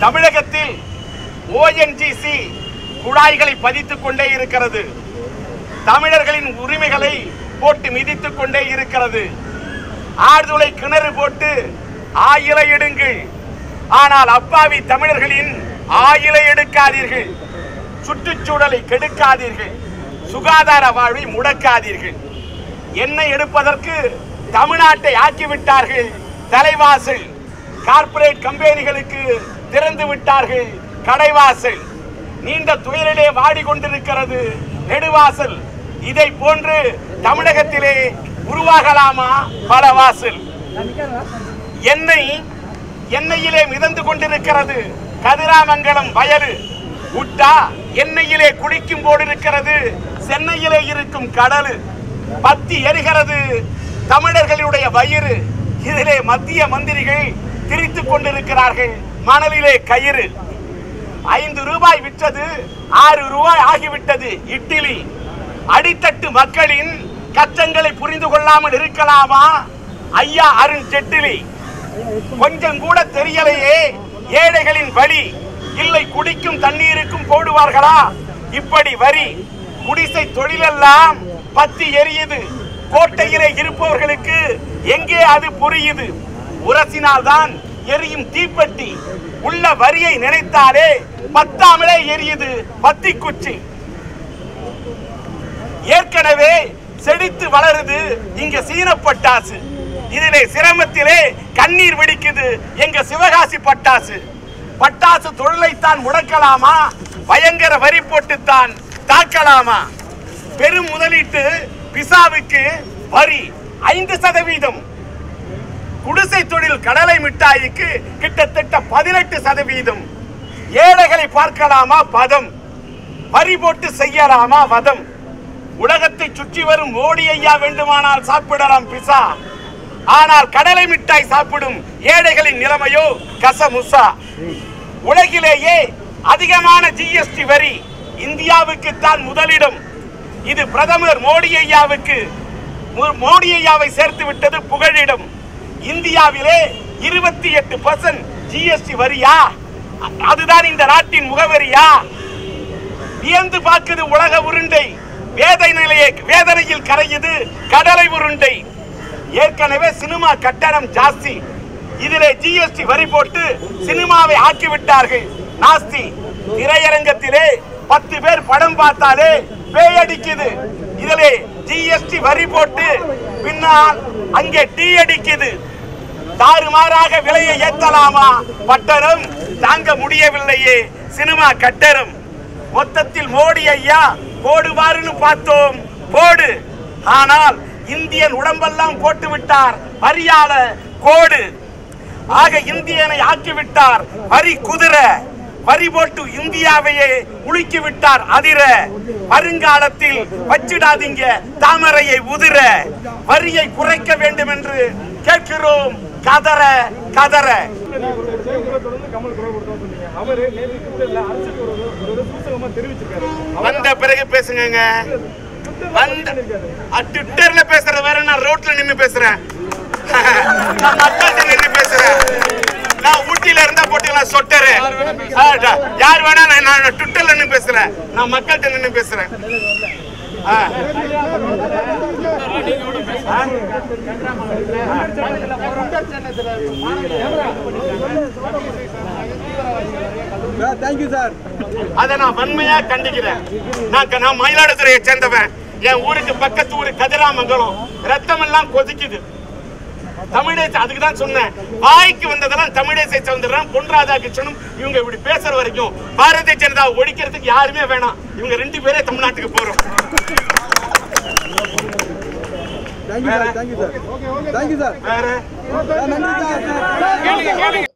தமிழகத்தில் ஓஎன்ஜிசி குழாய்களை பதித்துக் கொண்டே இருக்கிறது. தமிழர்களின் உரிமைகளை போட்டு மிதித்துக் கொண்டே இருக்கிறது. ஆழ்துளை கிணறு போட்டு ஆயிலை எடுங்கள், ஆனால் அப்பாவி தமிழர்களின் ஆயிலை எடுக்காதீர்கள். சுற்றுச்சூழலை கெடுக்காதீர்கள், சுகாதார வாழ்வை முடக்காதீர்கள். எண்ணெய் எடுப்பதற்கு தமிழ்நாட்டை ஆக்கிவிட்டார்கள் தலைவாசல். கார்ப்பரேட் கம்பெனிகளுக்கு திறந்து விட்டார்கள் கடைவாசல். நீண்ட துயரிலே வாடிக்கொண்டிருக்கிறது நெடுவாசல். இதை போன்று தமிழகத்திலே உருவாகலாமா பல வாசல்? எண்ணெயிலே மிதந்து கொண்டிருக்கிறது கதிராமங்கலம் வயலு. உட்டா எண்ணெயிலே குளிக்கும் போது இருக்கிறது சென்னையிலே இருக்கும் கடலு. பத்தி எரிகிறது தமிழர்களுடைய வயிறு. இதிலே மத்திய மந்திரிகள் திரித்துக் கொண்டிருக்கிறார்கள் மணலிலே கயிறு. 5 ரூபாய் விற்றது 6 ரூபாய் ஆகிவிட்டது இட்லி. அடித்தட்டு மக்களின் கஷ்டங்களை புரிந்து கொள்ளாமல் இருக்கலாமா ஐயா அருண் ஜெட்லி? கொஞ்சம் கூட தெரியலையே ஏழைகளின் வழி. இல்லை குடிக்கும் தண்ணீருக்கும் போடுவார்களா இப்படி வரி? குடிசை தொழிலெல்லாம் பத்தி எரியுது. கோட்டையிலே இருப்பவர்களுக்கு எங்கே அது புரியுது? உரசினால்தான் எரியும் தீப்பெட்டி. உள்ள வரியை நினைத்தாலே பத்தாமலே எரியுது பத்தி குச்சி. ஏற்கனவே செழித்து வளருது இங்க சீன பட்டாசு. இதிலே சிரமத்திலே கண்ணீர் வெடிக்குது எங்க சிவகாசி பட்டாசு. பட்டாசு தொழிலைத்தான் முடக்கலாமா? பயங்கர வரி போட்டுத்தான் தாக்கலாமா? பெரும் முதலீட்டு பிசாவுக்கு வரி 5%. குடிசை தொழில் கடலை மிட்டாய்க்கு கிட்டத்தட்ட 18%. ஏழைகளை பார்க்கலாமா பதம்? வரி போட்டு செய்யலாமா வதம்? உலகத்தை சுற்றி வரும் மோடி ஐயா வேண்டுமானால் சாப்பிடலாம் பிசா, ஆனால் கடலை மிட்டாய் சாப்பிடும் ஏழைகளின் நிலைமையோ கசமுசா. உலகிலேயே அதிகமான ஜிஎஸ்டி வரி இந்தியாவுக்கு தான் முதலிடம். இது பிரதமர் மோடி ஐயாவை சேர்த்து விட்டது புகழிடம். இந்தியாவிலே 28% ஜிஎஸ்டி வரியா? அதுதான் இந்த நாட்டின் முகவரியா? வியந்து பார்க்குது உலக உருண்டை. வேதனையில் கரையுது கடலை உருண்டை. ஏற்கனவே சினிமா கட்டணம் ஜாஸ்தி. இதிலே ஜிஎஸ்டி வரி போட்டு சினிமாவை ஆக்கிவிட்டார்கள் நாஸ்தி. திரையரங்கத்திலே 10 பேர் படம் பார்த்தாலே பேயடிக்குது. இதிலே ஜிஎஸ்டி வரி போட்டு பின்னால் அங்கே டீ அடிக்குது. தாறுமாறாக விலையை ஏற்றலாமா? பட்டணம் தாங்க முடியவில்லையே சினிமா கட்டணம். மொத்தத்தில் மோடி ஐயா போடுவாருன்னு பார்த்தோம் போடு, ஆனால் இந்தியன் உடம்பெல்லாம் போட்டு விட்டார் வரியால கோடு. ஆக இந்தியனை ஆக்கிவிட்டார் வரி குதிரை. வரி போட்டு இந்தியாவையே உலுக்கி விட்டார் அதிர. வருங்காலத்தில் வச்சிடாதீங்க தாமரையை உதிர. வரியை குறைக்க வேண்டும் என்று கேட்கிறோம் கதற கதற. வந்த பிறகு பேசுங்க. ட்விட்டர்ல பேசுற வேற, நான் ரோட்ல நின்னு பேசுறேன், நான் மக்கள்கிட்ட நின்னு பேசுறேன். நான் ஊட்டியில இருந்தா போட்டுக்கலாம் சொட்டரு. யார் வேணா நான் ட்விட்டர்ல நின்னு பேசுறேன், நான் மக்கள்கிட்ட நின்னு பேசுறேன். அதை நான் வன்மையா கண்டிக்கிறேன். நான் மயிலாடுதுறையை சேர்ந்தவன். என் ஊருக்கு பக்கத்து ஊரு கதிராமங்கலம். ரத்தம் எல்லாம் கொதிக்குது. தமிழேசை அதுக்குதான் சொன்னேன். வாய்க்கு வந்ததெல்லாம் தமிழேசை சவுந்தரராஜன் பொன் ராதாகிருஷ்ணனும் இவங்க இப்படி பேசுற வரைக்கும் பாரதிய ஜனதா ஒழிக்கிறதுக்கு யாருமே வேணாம். இவங்க 2 பேரே தமிழ்நாட்டுக்கு போறோம். Thank you, sir. Thank you, sir. Thank you, sir.